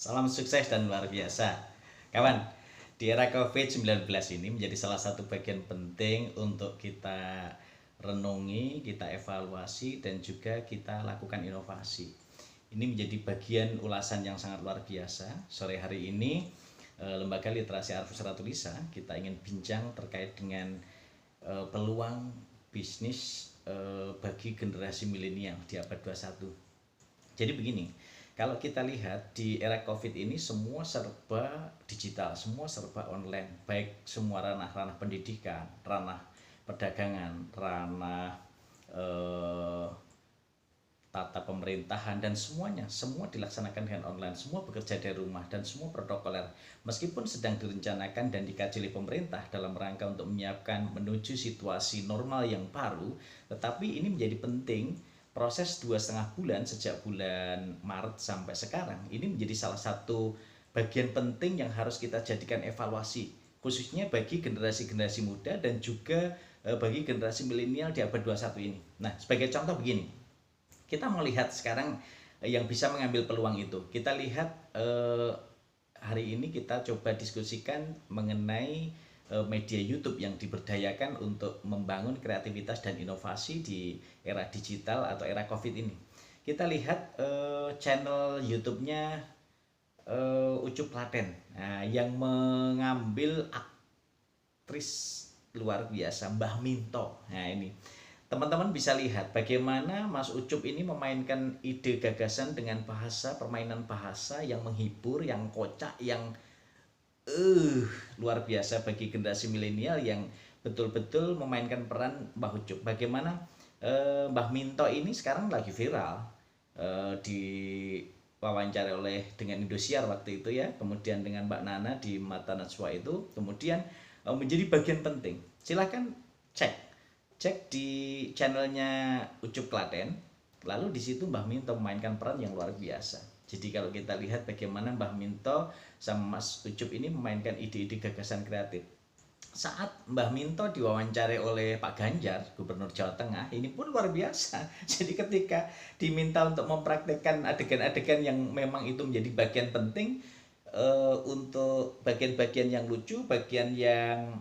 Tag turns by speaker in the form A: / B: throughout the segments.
A: Salam sukses dan luar biasa. Kawan, di era COVID-19 ini menjadi salah satu bagian penting untuk kita renungi, kita evaluasi, dan juga kita lakukan inovasi. Ini menjadi bagian ulasan yang sangat luar biasa. Sore hari ini, Lembaga Literasi Arvus Ratulisa, kita ingin bincang terkait dengan peluang bisnis bagi generasi milenial di abad 21. Jadi begini, kalau kita lihat di era COVID ini semua serba digital, semua serba online, baik semua ranah-ranah pendidikan, ranah perdagangan, ranah eh, tata pemerintahan, dan semuanya semua dilaksanakan dengan online, semua bekerja dari rumah dan semua protokoler. Meskipun sedang direncanakan dan dikaji oleh pemerintah dalam rangka untuk menyiapkan menuju situasi normal yang baru, tetapi ini menjadi penting. Proses 2,5 bulan sejak bulan Maret sampai sekarang ini menjadi salah satu bagian penting yang harus kita jadikan evaluasi, khususnya bagi generasi-generasi muda dan juga bagi generasi milenial di abad 21 ini. Nah, sebagai contoh begini, kita melihat sekarang yang bisa mengambil peluang itu. Kita lihat hari ini kita coba diskusikan mengenai media YouTube yang diberdayakan untuk membangun kreativitas dan inovasi di era digital atau era COVID ini. Kita lihat channel YouTube-nya Ucup Klaten, nah, yang mengambil aktris luar biasa Mbah Minto. Nah, ini teman-teman bisa lihat bagaimana Mas Ucup ini memainkan ide gagasan dengan bahasa, permainan bahasa yang menghibur, yang kocak, yang luar biasa bagi generasi milenial yang betul-betul memainkan peran Mbah Ucup. Bagaimana Mbah Minto ini sekarang lagi viral di wawancara oleh dengan Indosiar waktu itu ya, kemudian dengan Mbak Nana di Mata Najwa itu, kemudian menjadi bagian penting. Silahkan cek di channelnya Ucup Klaten, lalu di situ Mbah Minto memainkan peran yang luar biasa. Jadi kalau kita lihat bagaimana Mbah Minto sama Mas Ucup ini memainkan ide-ide gagasan kreatif. Saat Mbah Minto diwawancarai oleh Pak Ganjar, Gubernur Jawa Tengah, ini pun luar biasa. Jadi ketika diminta untuk mempraktekkan adegan-adegan yang memang itu menjadi bagian penting, untuk bagian-bagian yang lucu, bagian yang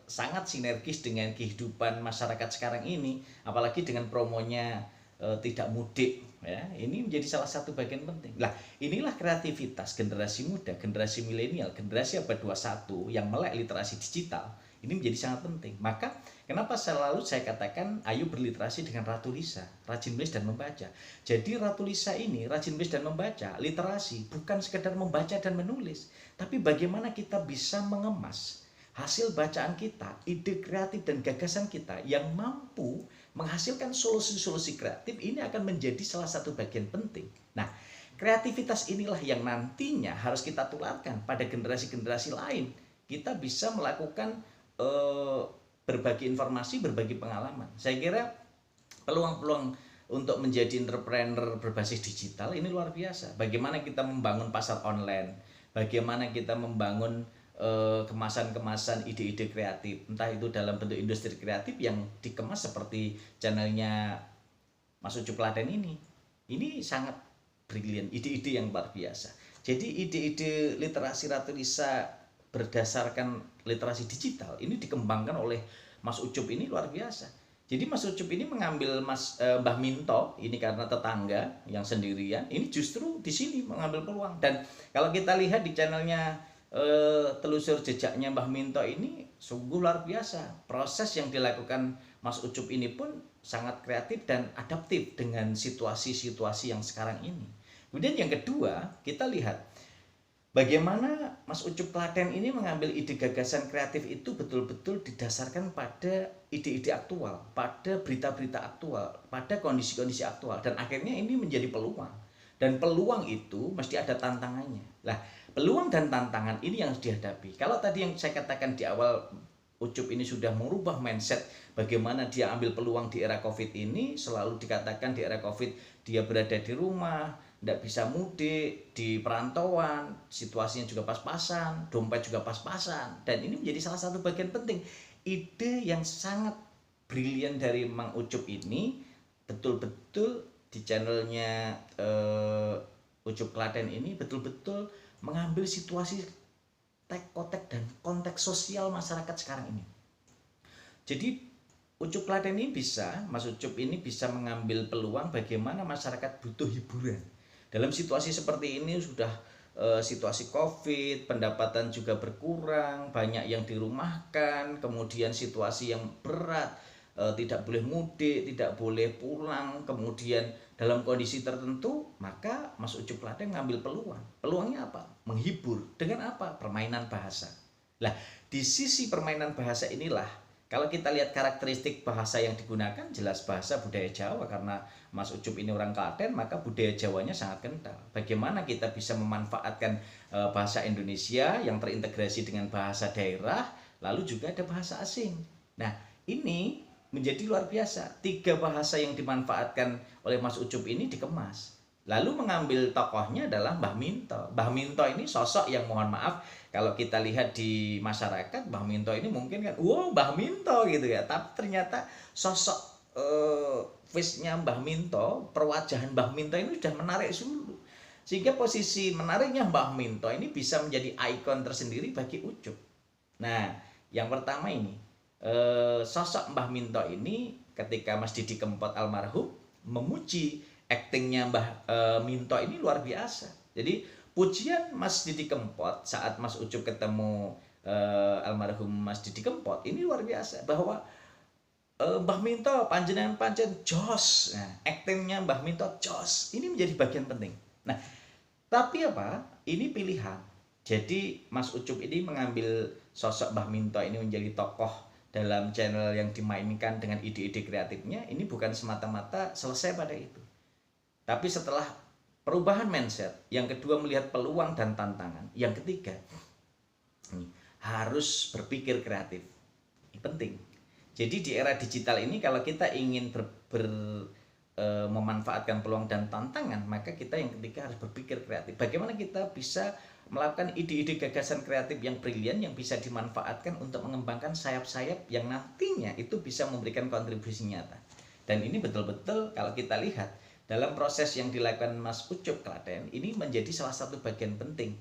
A: sangat sinergis dengan kehidupan masyarakat sekarang ini, apalagi dengan promonya tidak mudik ya, ini menjadi salah satu bagian penting. Lah, inilah kreativitas generasi muda, generasi milenial, generasi abad 21 yang melek literasi digital. Ini menjadi sangat penting. Maka kenapa selalu saya katakan ayo berliterasi dengan Ratu Lisa, rajin menulis dan membaca. Jadi Ratu Lisa ini rajin menulis dan membaca, literasi bukan sekedar membaca dan menulis, tapi bagaimana kita bisa mengemas hasil bacaan kita, ide kreatif dan gagasan kita yang mampu menghasilkan solusi-solusi kreatif. Ini akan menjadi salah satu bagian penting. Nah, kreativitas inilah yang nantinya harus kita tularkan pada generasi-generasi lain. Kita bisa melakukan berbagi informasi, berbagi pengalaman. Saya kira peluang-peluang untuk menjadi entrepreneur berbasis digital ini luar biasa. Bagaimana kita membangun pasar online, bagaimana kita membangun kemasan-kemasan ide-ide kreatif, entah itu dalam bentuk industri kreatif yang dikemas seperti channelnya Mas Ucup Klaten ini. Ini sangat brilian, ide-ide yang luar biasa. Jadi ide-ide literasi Ratu Lisa berdasarkan literasi digital ini dikembangkan oleh Mas Ucup ini luar biasa. Jadi Mas Ucup ini mengambil Mbah Minto ini karena tetangga yang sendirian, ini justru di sini mengambil peluang. Dan kalau kita lihat di channelnya telusur jejaknya Mbah Minto ini sungguh luar biasa. Proses yang dilakukan Mas Ucup ini pun sangat kreatif dan adaptif dengan situasi-situasi yang sekarang ini. Kemudian yang kedua, kita lihat bagaimana Mas Ucup Klaten ini mengambil ide gagasan kreatif itu betul-betul didasarkan pada ide-ide aktual, pada berita-berita aktual, pada kondisi-kondisi aktual, dan akhirnya ini menjadi peluang. Dan peluang itu mesti ada tantangannya. Lah, peluang dan tantangan ini yang harus dihadapi. Kalau tadi yang saya katakan di awal, Ucup ini sudah merubah mindset bagaimana dia ambil peluang di era COVID ini. Selalu dikatakan di era COVID dia berada di rumah, tidak bisa mudik, di perantauan, situasinya juga pas-pasan, dompet juga pas-pasan. Dan ini menjadi salah satu bagian penting. Ide yang sangat brilian dari Mang Ucup ini betul-betul di channelnya Ucup Klaten ini betul-betul mengambil situasi kotek dan konteks sosial masyarakat sekarang ini. Jadi Ucup Klaten ini Mas Ucup ini bisa mengambil peluang bagaimana masyarakat butuh hiburan. Dalam situasi seperti ini sudah situasi COVID, pendapatan juga berkurang, banyak yang dirumahkan, kemudian situasi yang berat, tidak boleh mudik, tidak boleh pulang, kemudian dalam kondisi tertentu, maka Mas Ucup Klaten ngambil peluang. Peluangnya apa? Menghibur. Dengan apa? Permainan bahasa. Nah, di sisi permainan bahasa inilah, kalau kita lihat karakteristik bahasa yang digunakan, jelas bahasa budaya Jawa, karena Mas Ucup ini orang Klaten, maka budaya Jawanya sangat kental. Bagaimana kita bisa memanfaatkan bahasa Indonesia yang terintegrasi dengan bahasa daerah, lalu juga ada bahasa asing. Nah, ini menjadi luar biasa. 3 bahasa yang dimanfaatkan oleh Mas Ucup ini dikemas. Lalu mengambil tokohnya adalah Mbah Minto. Mbah Minto ini sosok yang mohon maaf, kalau kita lihat di masyarakat, Mbah Minto ini mungkin kan, wow Mbah Minto gitu ya. Tapi ternyata sosok face-nya Mbah Minto, perwajahan Mbah Minto ini sudah menarik dulu. Sehingga posisi menariknya Mbah Minto ini bisa menjadi ikon tersendiri bagi Ucup. Nah, yang pertama ini, sosok Mbah Minto ini ketika Mas Didi Kempot almarhum memuji aktingnya Mbah Minto ini luar biasa. Jadi pujian Mas Didi Kempot saat Mas Ucup ketemu almarhum Mas Didi Kempot ini luar biasa, bahwa Mbah Minto panjenengan pancen jos. Nah, aktingnya Mbah Minto jos. Ini menjadi bagian penting. Nah, tapi apa? Ini pilihan. Jadi Mas Ucup ini mengambil sosok Mbah Minto ini menjadi tokoh dalam channel yang dimainkan dengan ide-ide kreatifnya, ini bukan semata-mata selesai pada itu. Tapi setelah perubahan mindset, yang kedua melihat peluang dan tantangan, yang ketiga harus berpikir kreatif. Ini penting. Jadi di era digital ini kalau kita ingin memanfaatkan peluang dan tantangan, maka kita yang ketiga harus berpikir kreatif. Bagaimana kita bisa melakukan ide-ide gagasan kreatif yang brilian yang bisa dimanfaatkan untuk mengembangkan sayap-sayap yang nantinya itu bisa memberikan kontribusi nyata. Dan ini betul-betul kalau kita lihat dalam proses yang dilakukan Mas Ucup Klaten ini menjadi salah satu bagian penting.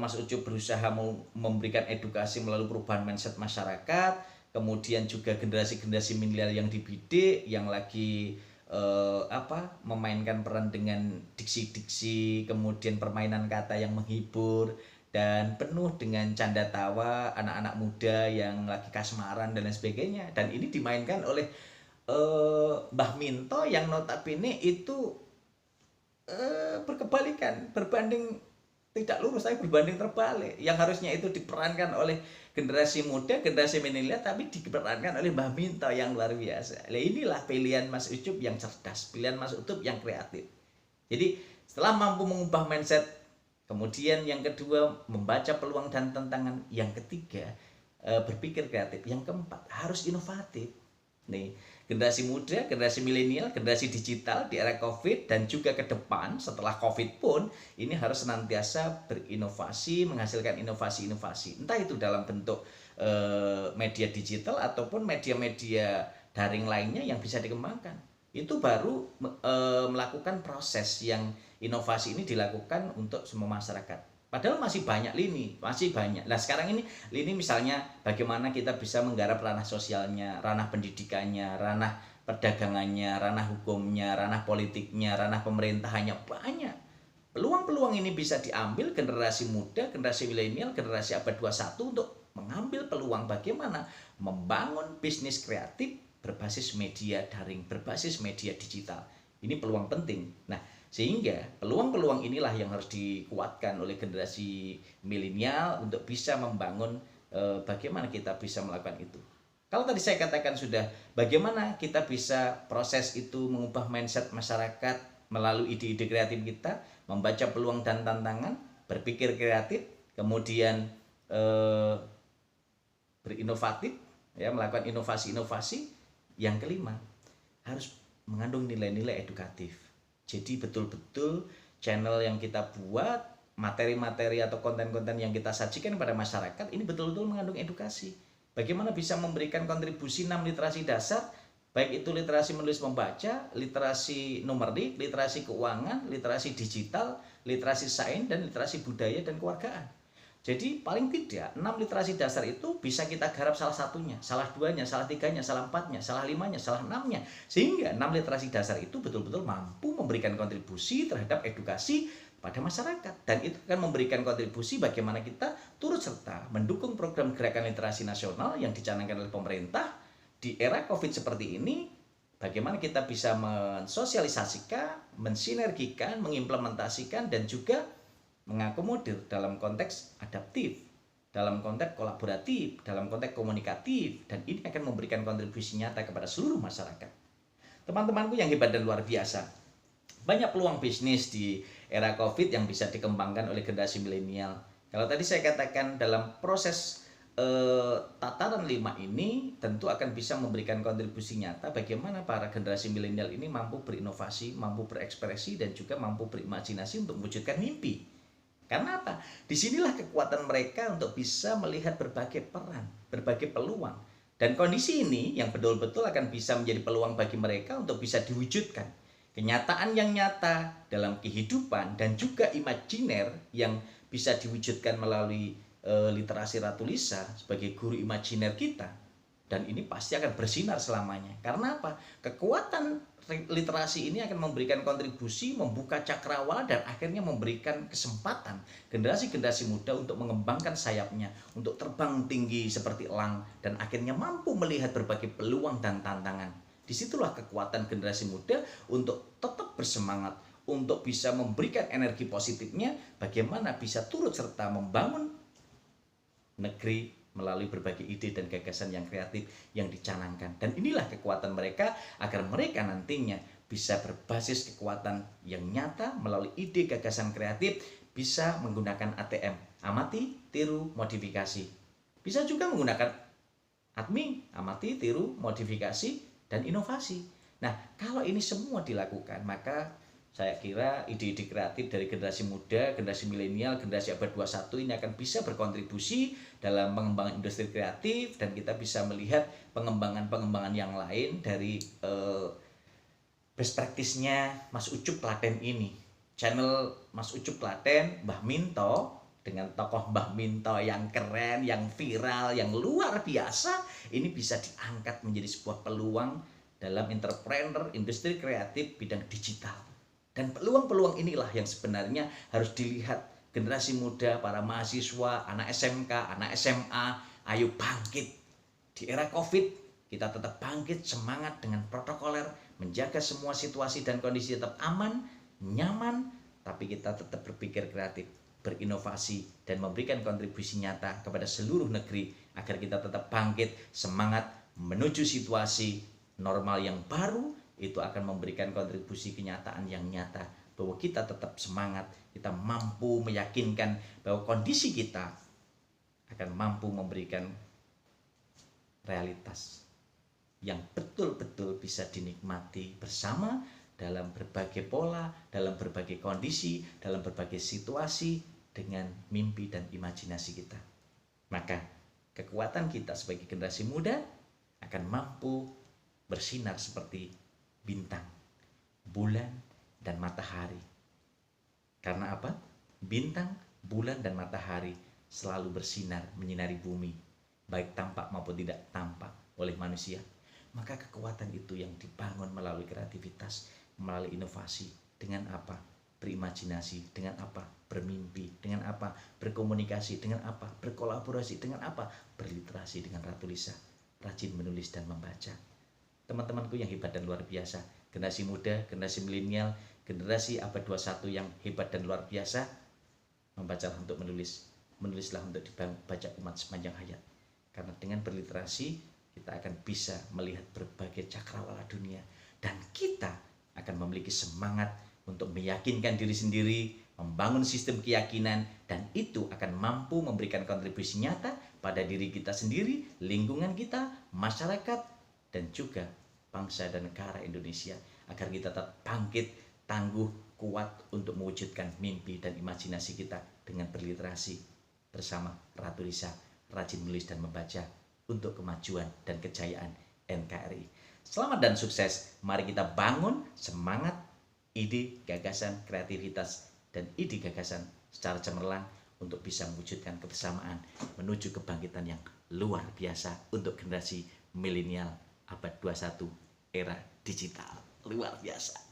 A: Mas Ucup berusaha memberikan edukasi melalui perubahan mindset masyarakat, kemudian juga generasi-generasi milenial yang dibidik, yang lagi memainkan peran dengan diksi-diksi, kemudian permainan kata yang menghibur dan penuh dengan canda tawa anak-anak muda yang lagi kasmaran dan lain sebagainya. Dan ini dimainkan oleh Mbah Minto yang notabene itu berkebalikan, berbanding tidak lurus tapi berbanding terbalik. Yang harusnya itu diperankan oleh generasi muda, generasi milenial, tapi diperankan oleh Mbah Minto yang luar biasa. Nah, inilah pilihan Mas Ucup yang cerdas, pilihan Mas Ucup yang kreatif. Jadi setelah mampu mengubah mindset, kemudian yang kedua membaca peluang dan tantangan, yang ketiga berpikir kreatif, yang keempat harus inovatif. Nih, generasi muda, generasi milenial, generasi digital di era COVID dan juga ke depan setelah COVID pun ini harus senantiasa berinovasi, menghasilkan inovasi-inovasi. Entah itu dalam bentuk media digital ataupun media-media daring lainnya yang bisa dikembangkan. Itu baru melakukan proses yang inovasi ini dilakukan untuk semua masyarakat. Padahal masih banyak lini, masih banyak. Nah sekarang ini lini misalnya bagaimana kita bisa menggarap ranah sosialnya, ranah pendidikannya, ranah perdagangannya, ranah hukumnya, ranah politiknya, ranah pemerintahannya, banyak. Peluang-peluang ini bisa diambil generasi muda, generasi milenial, generasi abad 21 untuk mengambil peluang bagaimana membangun bisnis kreatif berbasis media daring, berbasis media digital. Ini peluang penting. Nah, sehingga peluang-peluang inilah yang harus dikuatkan oleh generasi milenial untuk bisa membangun bagaimana kita bisa melakukan itu. Kalau tadi saya katakan sudah bagaimana kita bisa proses itu mengubah mindset masyarakat melalui ide-ide kreatif kita, membaca peluang dan tantangan, berpikir kreatif, kemudian berinovatif, ya, melakukan inovasi-inovasi. Yang kelima, harus mengandung nilai-nilai edukatif. Jadi betul-betul channel yang kita buat, materi-materi atau konten-konten yang kita sajikan kepada masyarakat ini betul-betul mengandung edukasi. Bagaimana bisa memberikan kontribusi 6 literasi dasar Baik itu literasi menulis membaca, literasi numerik, literasi keuangan, literasi digital, literasi sains, dan literasi budaya dan kewargaan. Jadi paling tidak 6 literasi dasar itu bisa kita garap salah satunya, salah duanya, salah tiganya, salah empatnya, salah limanya, salah enamnya. Sehingga 6 literasi dasar itu betul-betul mampu memberikan kontribusi terhadap edukasi pada masyarakat. Dan itu akan memberikan kontribusi bagaimana kita turut serta mendukung program gerakan literasi nasional yang dicanangkan oleh pemerintah di era COVID seperti ini. Bagaimana kita bisa mensosialisasikan, mensinergikan, mengimplementasikan, dan juga mengakomodir dalam konteks adaptif, dalam konteks kolaboratif, dalam konteks komunikatif, dan ini akan memberikan kontribusi nyata kepada seluruh masyarakat. Teman-temanku yang hebat dan luar biasa, banyak peluang bisnis di era COVID yang bisa dikembangkan oleh generasi milenial. Kalau tadi saya katakan dalam proses tataran 5 ini tentu akan bisa memberikan kontribusi nyata bagaimana para generasi milenial ini mampu berinovasi, mampu berekspresi, dan juga mampu berimajinasi untuk mewujudkan mimpi. Karena apa? Disinilah kekuatan mereka untuk bisa melihat berbagai peran, berbagai peluang. Dan kondisi ini yang betul-betul akan bisa menjadi peluang bagi mereka untuk bisa diwujudkan. Kenyataan yang nyata dalam kehidupan dan juga imajiner yang bisa diwujudkan melalui literasi Ratu Lisa sebagai guru imajiner kita. Dan ini pasti akan bersinar selamanya. Karena apa? Kekuatan literasi ini akan memberikan kontribusi, membuka cakrawala, dan akhirnya memberikan kesempatan generasi-generasi muda untuk mengembangkan sayapnya, untuk terbang tinggi seperti elang, dan akhirnya mampu melihat berbagai peluang dan tantangan. Disitulah kekuatan generasi muda untuk tetap bersemangat, untuk bisa memberikan energi positifnya, bagaimana bisa turut serta membangun negeri melalui berbagai ide dan gagasan yang kreatif yang dicanangkan. Dan inilah kekuatan mereka agar mereka nantinya bisa berbasis kekuatan yang nyata melalui ide gagasan kreatif, bisa menggunakan ATM, amati, tiru, modifikasi. Bisa juga menggunakan ATMI, amati, tiru, modifikasi, dan inovasi. Nah, kalau ini semua dilakukan, maka saya kira ide-ide kreatif dari generasi muda, generasi milenial, generasi abad 21 ini akan bisa berkontribusi dalam pengembangan industri kreatif, dan kita bisa melihat pengembangan-pengembangan yang lain dari best practice-nya Mas Ucup Klaten ini. Channel Mas Ucup Klaten, Mbah Minto, dengan tokoh Mbah Minto yang keren, yang viral, yang luar biasa, ini bisa diangkat menjadi sebuah peluang dalam entrepreneur industri kreatif bidang digital. Dan peluang-peluang inilah yang sebenarnya harus dilihat generasi muda, para mahasiswa, anak SMK, anak SMA, ayo bangkit. Di era COVID, kita tetap bangkit, semangat dengan protokoler, menjaga semua situasi dan kondisi tetap aman, nyaman, tapi kita tetap berpikir kreatif, berinovasi, dan memberikan kontribusi nyata kepada seluruh negeri agar kita tetap bangkit, semangat, menuju situasi normal yang baru. Itu akan memberikan kontribusi kenyataan yang nyata bahwa kita tetap semangat, kita mampu meyakinkan bahwa kondisi kita akan mampu memberikan realitas yang betul-betul bisa dinikmati bersama dalam berbagai pola, dalam berbagai kondisi, dalam berbagai situasi dengan mimpi dan imajinasi kita. Maka kekuatan kita sebagai generasi muda akan mampu bersinar seperti bintang, bulan, dan matahari. Karena apa? Bintang, bulan, dan matahari selalu bersinar menyinari bumi, baik tampak maupun tidak tampak oleh manusia. Maka kekuatan itu yang dibangun melalui kreativitas, melalui inovasi. Dengan apa? Berimajinasi. Dengan apa? Bermimpi. Dengan apa? Berkomunikasi. Dengan apa? Berkolaborasi. Dengan apa? Berliterasi dengan Ratu Lisa. Rajin menulis dan membaca. Teman-temanku yang hebat dan luar biasa, generasi muda, generasi milenial, generasi abad 21 yang hebat dan luar biasa, membacalah untuk menulis, menulislah untuk dibaca umat sepanjang hayat. Karena dengan berliterasi, kita akan bisa melihat berbagai cakrawala dunia, dan kita akan memiliki semangat untuk meyakinkan diri sendiri, membangun sistem keyakinan, dan itu akan mampu memberikan kontribusi nyata pada diri kita sendiri, lingkungan kita, masyarakat, dan juga bangsa dan negara Indonesia, agar kita tetap bangkit, tangguh, kuat untuk mewujudkan mimpi dan imajinasi kita dengan berliterasi bersama Ratu Lisa, rajin menulis dan membaca untuk kemajuan dan kejayaan NKRI. Selamat dan sukses. Mari kita bangun semangat, ide, gagasan, kreativitas, dan ide gagasan secara cemerlang untuk bisa mewujudkan kebersamaan menuju kebangkitan yang luar biasa untuk generasi milenial abad 21 era digital. Luar biasa.